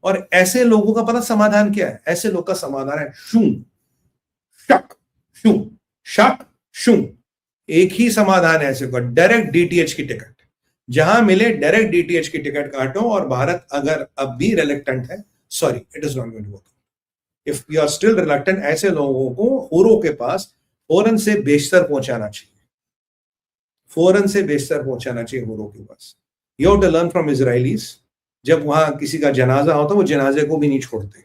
और ऐसे लोगों का पता समाधान क्या है? ऐसे लोग का समाधान है शू शक शू शक शू। एक ही समाधान है ऐसे का, डायरेक्ट डीटीएच की टिकट, जहां मिले डायरेक्ट डीटीएच की टिकट काटो। और भारत अगर अब भी रिलेक्टेंट है, sorry it is not going to work. If you are still reluctant, ऐसे लोगों को हुरों के पास फौरन से बेशतर पहुंचाना चाहिए, फौरन से बेशतर पहुंचाना चाहिए हुरों के पास। You have to learn from Israelis. जब वहां किसी का जनाजा होता वो जनाजे को भी नहीं छोड़ते।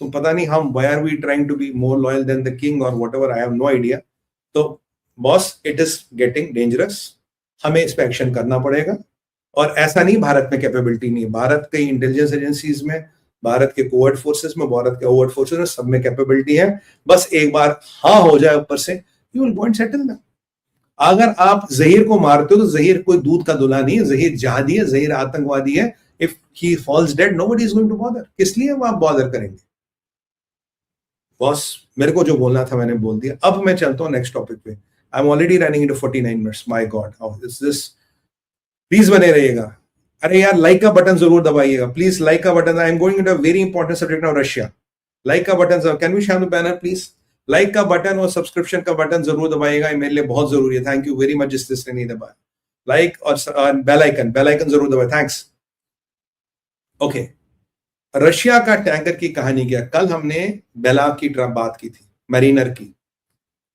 तो पता नहीं हम why are we trying to be more loyal than the king और whatever, I have no idea. तो boss it is getting dangerous, हमें इस पे एक्शन करना पड़ेगा। और ऐसा नहीं भारत में कैपेबिलिटी नहीं है, भारत के इंटेलिजेंस एजेंसीज में, भारत के कोवर्ट फोर्सेस में, भारत के ओवर्ट फोर्सेस में, सब में कैपेबिलिटी है। बस एक बार हाँ हो जाए ऊपर से, you will go and settle that. अगर आप जहीर को मारते हो तो जहीर कोई दूध का दूल्हा नहीं है, जहीर जहादी है, जहीर आतंकवादी है। If he falls dead nobody is going to bother. किस लिए वो आप बॉदर करेंगे? बॉस मेरे को जो बोलना था मैंने बोल दिया। अब मैं चलता हूँ नेक्स्ट टॉपिक पे। I am already running into 49 minutes. My God, how is this? Please बने रहिएगा। अरे यार लाइक का बटन जरूर दबाइएगा प्लीज, लाइक का button. I am going into a very important subject now, Russia. Like का button, can we share the banner please? Like का बटन और सब्सक्रिप्शन का बटन जरूर दबाइएगा, मेरे लिए बहुत जरूरी है। थैंक यू वेरी मच जिसने नहीं दबाया। लाइक और बेल आइकन जरूर दबाए, थैंक्स। ओके, रशिया का टैंकर की कहानी क्या? कल हमने बेला की बात की थी, मरीनर की।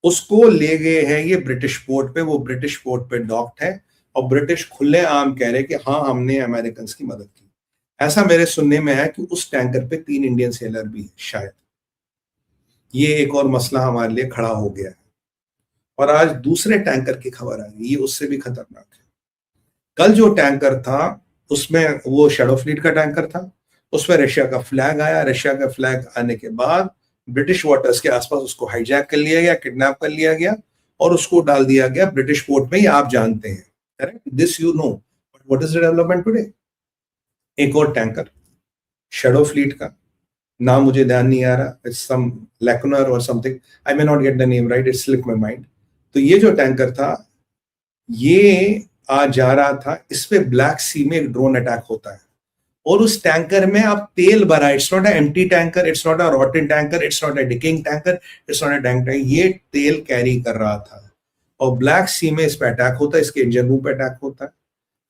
उसको ले गए हैं ये ब्रिटिश पोर्ट पे, वो ब्रिटिश पोर्ट पे डॉक्ड है और ब्रिटिश खुले आम कह रहे कि हाँ हमने अमेरिकन की मदद की। ऐसा मेरे सुनने में है कि उस टैंकर पे 3 इंडियन सेलर भी है शायद। ये एक और मसला हमारे लिए खड़ा हो गया है। और आज दूसरे टैंकर की खबर आ गई, ये उससे भी खतरनाक है। कल जो टैंकर था उसमें वो शैडो फ्लीट का टैंकर था, उसमें रशिया का फ्लैग आया। रशिया का फ्लैग आने के बाद ब्रिटिश वाटर्स के आसपास उसको हाईजैक कर लिया गया, किडनैप कर लिया गया और उसको डाल दिया गया ब्रिटिश पोर्ट में। ये आप जानते हैं, correct? This you know, but what is the development today? एक और टैंकर शैडो फ्लीट का, नाम मुझे ध्यान नहीं आ रहा, इट्स सम लैकुनर और something, I may not get the name right, it's slip my mind. तो ये जो टैंकर था ये आज जा रहा था, इस पे ब्लैक सी में एक ड्रोन अटैक होता है और उस टैंकर में अब तेल भरा। It's not a empty tanker, it's not a रॉटन tanker, it's not a डिकिंग tanker, it's not a tanker, ये तेल कैरी कर रहा था और ब्लैक सी में इस पे अटैक होता है, इसके इंजन रूम पे अटैक होता है।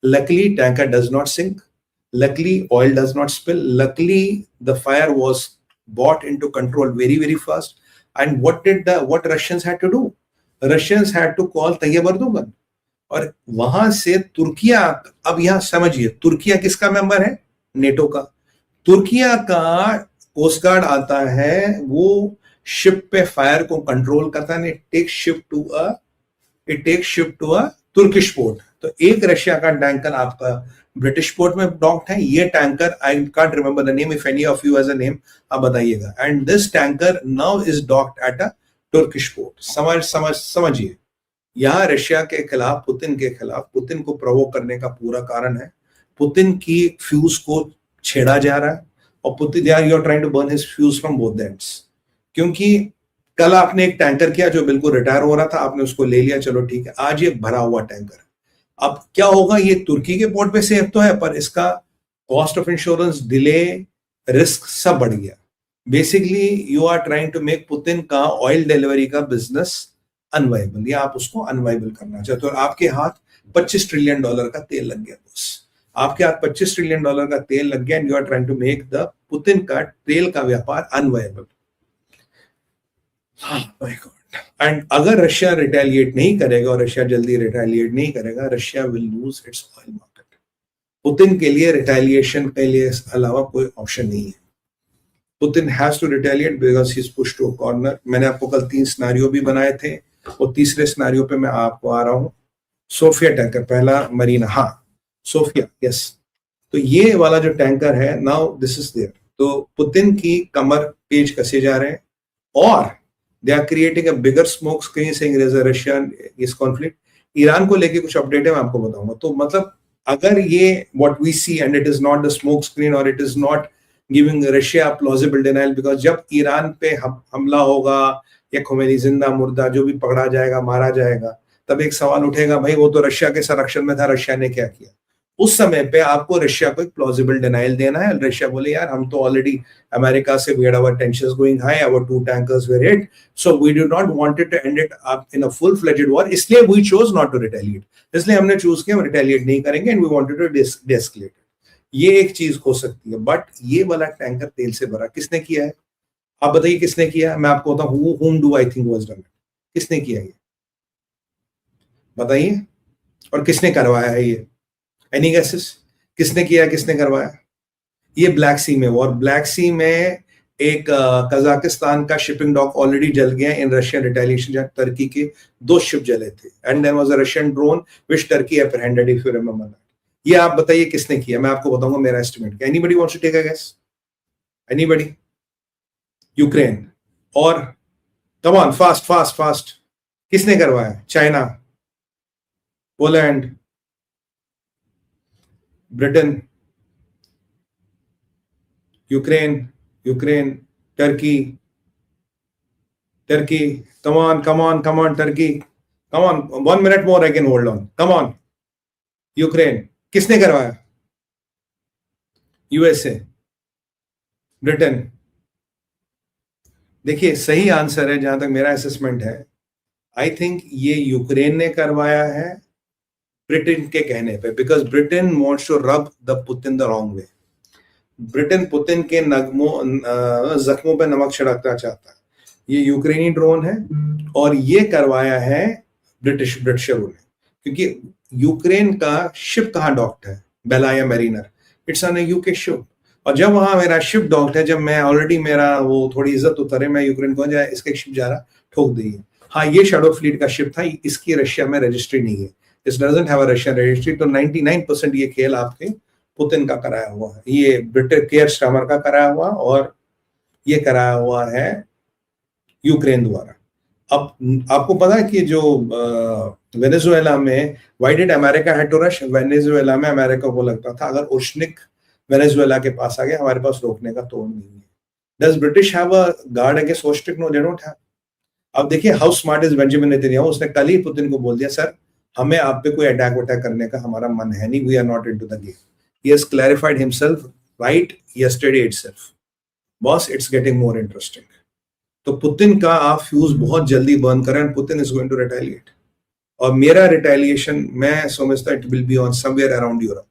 Luckily tanker does not sink, luckily oil does not spill, luckily the fire was brought into control very very fast. And what Russians had to do? Russians had to call Tayyip Erdogan. और वहां से तुर्किया, अब यहां समझिए तुर्किया किसका member है? NATO का। तुर्किया का कोस्ट गार्ड आता है, वो शिप पे फायर को कंट्रोल करता है। It take ship to a Turkish port. तो एक रशिया का टैंकर आपका ब्रिटिश पोर्ट में डॉक्ड है। ये tanker I can't remember the name, if any of you has a name आप बताइएगा। And this tanker now is docked at a Turkish port. समझिए, यहां रशिया के खिलाफ, पुतिन के खिलाफ, पुतिन को प्रोवोक करने का पूरा कारण है। पुतिन की फ्यूज को छेड़ा जा रहा है और Putin you are trying to burn his fuse from both ends. क्योंकि कल आपने एक टैंकर किया जो बिल्कुल रिटायर हो रहा था, आपने उसको ले लिया, चलो ठीक है। आज ये भरा हुआ टैंकर, अब क्या होगा? ये तुर्की के पोर्ट पे सेफ तो है, पर इसका cost of insurance, delay, risk सब बढ़ गया। Basically you are trying to make Putin का ऑयल डिलीवरी का बिजनेस अनवाइबल, या आप उसको अनवाइबल करना चाहते हो। और आपके हाथ $25 ट्रिलियन का तेल लग गया बॉस, आपके हाथ $25 ट्रिलियन का तेल लग गया। And you are trying to make the Putin का तेल का व्यापार अनवाइबल। एंड अगर रशिया रिटेलिएट नहीं करेगा, और रशिया जल्दी रिटेलिएट नहीं करेगा, Russia will lose its oil market. Putin के लिए रिटेलिएशन के लिए अलावा कोई ऑप्शन नहीं है। Putin has to retaliate because he is pushed to a corner. मैंने आपको कल 3 सिनेरियो भी बनाए थे और तीसरे सिनेरियो पे मैं आपको आ रहा हूं। सोफिया टैंकर, पहला मरीना, हाँ सोफिया, यस। तो ये वाला जो टैंकर है, नाउ दिस इज देयर। तो पुतिन की कमर पेज कसे जा रहे हैं और they are creating a bigger smoke screen saying there is a Russian is conflict. Iran को लेके कुछ अपडेट है, मैं आपको बताऊंगा। तो मतलब अगर ये what we see and it is not the smoke screen or it is not giving Russia plausible denial, because जब ईरान पे हमला होगा या खोमेनी जिंदा मुर्दा जो भी पकड़ा जाएगा, मारा जाएगा, तब एक सवाल उठेगा, भाई वो तो रशिया के संरक्षण में था, रशिया ने क्या किया? उस समय पे आपको रशिया को एक प्लॉजिबल डिनाइल देना है. रशिया बोले यार हम तो ऑलरेडी अमेरिका से we had our tensions going high, our 2 tankers were hit, so we do not wanted to end it up in a full-fledged war, इसलिए we chose not to retaliate. इसलिए हमने choose किया हम retaliate नहीं करेंगे and we wanted to de-escalate. ये एक चीज हो सकती है. बट ये वाला टैंकर तेल से भरा किसने किया है? आप बताइए किसने किया? मैं आपको बताऊं whom do I think was done? किसने किया ये बताइए? और किसने करवाया है ये? Any guesses? किसने किया, किसने करवाया? ये ब्लैक सी में. और ब्लैक सी में एक कजाकिस्तान का शिपिंग डॉक ऑलरेडी जल गया इन रशियन रिटेलिएशन, जहां टर्की के 2 शिप जले थे. And there was a Russian drone which Turkey apprehended, if you remember that. ये आप बताइए किसने किया? मैं आपको बताऊंगा मेरा estimate. Anybody wants to take a guess? Anybody? Ukraine. और come on, fast fast fast. किसने करवाया? China, Poland, Britain, Ukraine, Turkey. Come on, Turkey. Come on, 1 minute more I can hold on. Come on. Ukraine. किसने करवाया? USA, Britain. देखिए सही answer है जहां तक मेरा असेसमेंट है, आई थिंक ये यूक्रेन ने करवाया है ब्रिटेन के कहने पे, because Britain wants to rub the Putin the wrong way. Britain Putin के जख्मों पे नमक छिड़कना चाहता है. ये यूक्रेनी ड्रोन है और ये करवाया है ब्रिटिशरों ने, क्योंकि यूक्रेन का शिप कहाँ डॉक्ड है? Belaya Mariner. It's on a UK ship. और जब वहां मेरा शिप डॉक्ड है, जब मैं ऑलरेडी मेरा वो थोड़ी इज्जत उतरे, मैं यूक्रेन को जाए इसका शिप जा रहा, ठोक दी है. हाँ ये शैडो फ्लीट का शिप था, इसकी रशिया में रजिस्ट्री नहीं है. This doesn't have a Russian registry. तो 99% ये खेल आपके पुतिन का कराया हुआ है. ये ब्रिटिश केयर स्टामर का कराया हुआ और ये कराया हुआ है यूक्रेन द्वारा. अब आपको पता है कि जो वेनेजुएला में why did America had to rush? Venezuela में अमेरिका को लगता था अगर उर्शनिक वेनेजुएला के पास आ गया हमारे पास रोकने का तोड़ नहीं है. Does British have a guard against ostrich? No, they don't have. अब देखिए how smart is Benjamin Netanyahu. उसने कल ही पुतिन को बोल दिया सर हमें आप पे कोई अटैक करने का हमारा मन है नहीं, we are not into the game. He has clarified himself right yesterday itself. Boss, it's getting more interesting. तो पुतिन का आप फ्यूज बहुत जल्दी बर्न करें. Putin is going to retaliate. और मेरा रिटेलिएशन मैं समझता it will be on somewhere around Europe.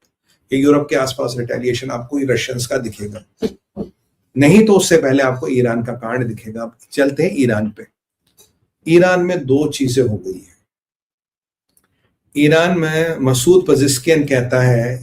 Europe के आसपास रिटेलिएशन आपको रशियंस का दिखेगा, नहीं तो उससे पहले आपको ईरान का कांड दिखेगा. चलते हैं ईरान पे. ईरान में 2 चीजें हो गई है. ईरान में मसूद पजिस्कियन कहता है